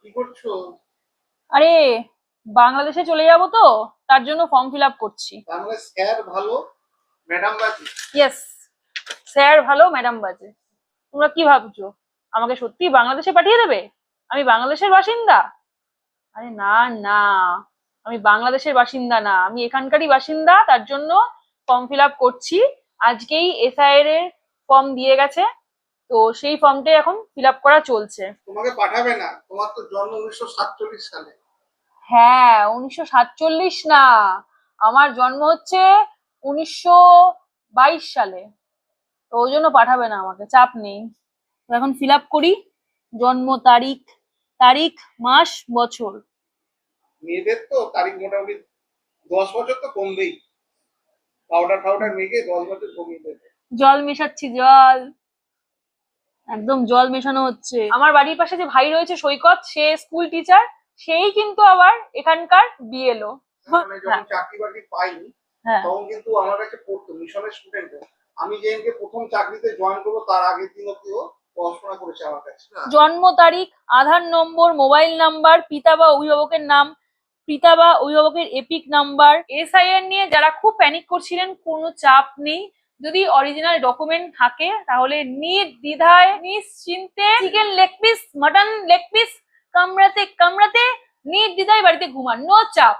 কি করছো? আরে, বাংলাদেশে চলে যাব তো, তার জন্য ফর্ম ফিল আপ করছি। তার মানে স্যার ভালো, ম্যাডাম বাজে? ইয়েস, স্যার ভালো ম্যাডাম বাজে। তোমরা কি ভাবছো, আমাকে সত্যি বাংলাদেশে পাঠিয়ে দেবে? আমি বাংলাদেশের বাসিন্দা? আরে না, না, আমি বাংলাদেশের বাসিন্দা না, আমি এখানকারই বাসিন্দা, তার জন্য ফর্ম ফিল আপ করছি। আজকেই এসআইআর এর ফর্ম দিয়ে গেছে, তো সেই ফর্মটাই এখন ফিল আপ করা চলছে। তোমাকে পাঠাবে না, তোমার তো জন্ম 1947 সালে। হ্যাঁ, 1947 না, আমার জন্ম হচ্ছে 1922 সালে। তো ওই জন্য পাঠাবে না, আমাকে চাপ নেই। তো এখন ফিল আপ করি। জন্ম তারিখ, তারিখ, মাস, বছর। মেয়েদের তো তারিখ মোটামুটি 10 বছর তো কমবেই। পাউডার ফাউডার মেখে 10 বছর কমিয়ে দেবে। জল মেশাচ্ছি, জল, একদম জল মেশানো হচ্ছে। আমার বাড়ির পাশে যে ভাই রয়েছে সৈকত, সে স্কুল টিচার, সেই কিন্তু আবার এখানকার বিএলও। মানে হ্যাঁ, যখন চাকরি বাকরি পাইনি হ্যাঁ। তখন কিন্তু আমার কাছে পড়তো মিশনের স্টুডেন্ট। আমি যেদিনকে প্রথম চাকরিতে জয়েন করবো তার আগের দিনও কেউ পড়াশোনা করেছে আমার কাছে না। জন্ম তারিখ, আধার নম্বর, মোবাইল নাম্বার, পিতা বা অভিভাবকের নাম, পিতা বা অভিভাবকের এপিক নাম্বার। এসআইআর নিয়ে যারা খুব প্যানিক করছিলেন, কোনো চাপ নেই। যদি অরিজিনাল ডকুমেন্ট থাকে তাহলে নির্দ্বিধায় নিশ্চিন্তে chicken leg piece, mutton leg piece কামড়াতে কামড়াতে নির্দ্বিধায় বাড়িতে ঘুমান, নো চাপ।